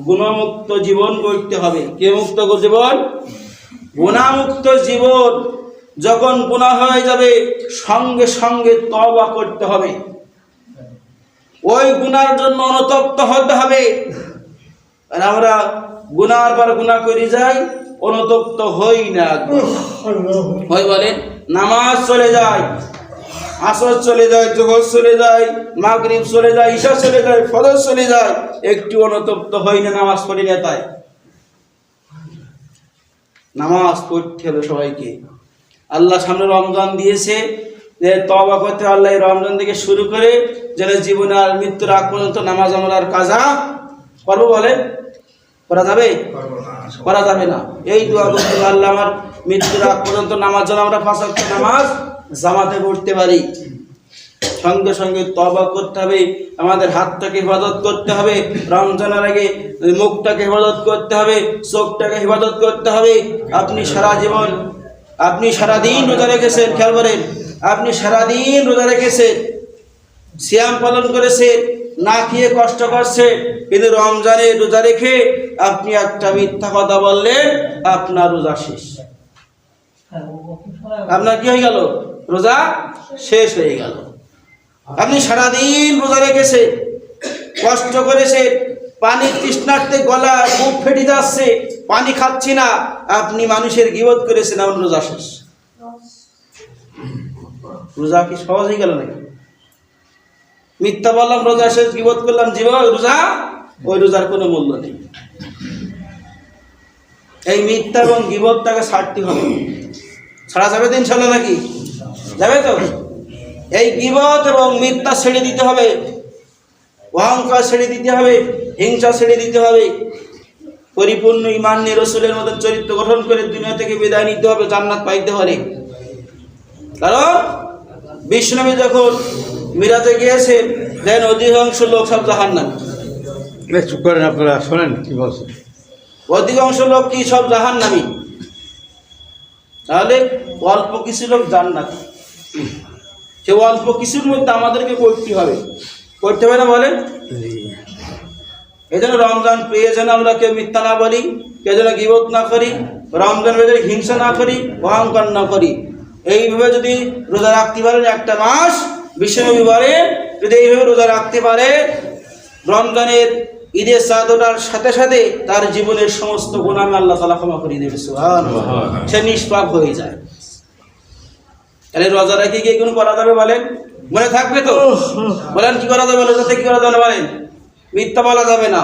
গুণমুক্ত জীবন গড়তে হবে। কে মুক্ত জীবন? গুণামুক্ত জীবন। যখন গুনাহ হয়ে যাবে সঙ্গে সঙ্গে তওবা করতে হবে, ওই গুনার জন্য অনুতপ্ত হতে হবে। আর আমরা গুনার পর গুনাহ করে যাই, অনুতপ্ত হই না। হই বলে নামাজ চলে যায়, আসর চলে যায়, জোহর চলে যায়, মাগরিব চলে যায়, ঈশা চলে যায়, ফজর চলে যায়, একটু অনুতপ্ত হই না, নামাজ পড়ি না। তাই নামাজ পড়তে হবে সবাইকে। আল্লাহ সামনে রমজান দিয়েছে, যে তওবা করতে আল্লাহ রমজান থেকে শুরু করে যেন জীবনে আর মৃত্যুর আগ পর্যন্ত নামাজ আমরা আর কাজা করবো। বলে করা যাবে? করা যাবে না। এই দোয়া করতে আল্লাহ আমার মৃত্যুর আগ পর্যন্ত নামাজ যেন আমরা 5 ওয়াক্ত নামাজ জামাতে পড়তে পারি। সঙ্গে সঙ্গে তওবা করতে হবে, আমাদের হাতটাকে হেফাজত করতে হবে, রমজানের আগে মুখটাকে হেফাজত করতে হবে, চোখটাকে হেফাজত করতে হবে। আপনি সারা জীবন, আপনি সারাদিন রোজা রেখেছেন, খেয়াল করেন, আপনি সারাদিন রোজা রেখেছেন, সিয়াম পালন করেছেন, না খেয়ে কষ্ট করছে, কিন্তু রমজানে রোজা রেখে আপনি একটা মিথ্যা কথা বললেন, আপনার রোজা শেষ। আপনার কি হয়ে গেল? রোজা শেষ হয়ে গেল। আপনি সারাদিন রোজা রেখেছে, কষ্ট করেছে, পানি তৃষ্ণার্তে গলা মুখ ফেটে যাচ্ছে, পানি খাচ্ছি না, আপনি মানুষের গীবত করেছেন, আমার রোজা শেষ। রোজা কি সহজ হয়ে গেল নাকি? মিথ্যা বললাম রোজা শেষ, গীবত করলাম জীবন রোজা, ওই রোজার কোনো মূল্য নেই। এই মিথ্যা এবং গীবতটাকে ছাড়তে হবে। ছাড়া যাবে তো ইনশাল্লাহ? নাকি যাবে তো? এই গীবত এবং মিথ্যা ছেড়ে দিতে হবে, অহংকার ছেড়ে দিতে হবে, হিংসা ছেড়ে দিতে হবে, পরিপূর্ণ ঈমান নিয়ে রাসূলের মতো চরিত্র গঠন করে দুনিয়া থেকে বিদায় নিতে হবে, জান্নাত পাইতে হবে। কারণ বিশ্বনবী যখন মিরাজে গিয়েছে, দেন অধিকাংশ লোক সব জাহান্নামী। চুপ করেন আপনারা, শোনেন কি বলছেন। অধিকাংশ লোক কি সব জাহান্নামী? তাহলে অল্প কিছু লোক জান্নাতি। সে অল্প কিছুর মধ্যে আমাদেরকে করতে হবে, করতে হবে না বলেন? এই জন্য রমজান পেয়ে যেন আমরা কেউ মিথ্যা না বলি, কেউ যেন গীবত না করি, রমজান পেয়ে হিংসা না করি, অহংকার না করি। এইভাবে যদি রোজা রাখতে পারেন একটা মাস, বিশ্বনবী বলে যদি এইভাবে রোজা রাখতে পারে, রমজানের ঈদের চাঁদ ওঠার সাথে সাথে তার জীবনের সমস্ত গুনাহ আল্লাহ তাআলা ক্ষমা করে দেবে। সুবহানাল্লাহ। সে নিষ্পাপ হয়ে যায়। তাহলে রোজা রেখে কি কোনো করা যাবে বলেন? মনে থাকবে তো? বলেন কি করা যাবে? রোজা থেকে কি করা যাবে বলেন? মিথ্যা বলা যাবে না।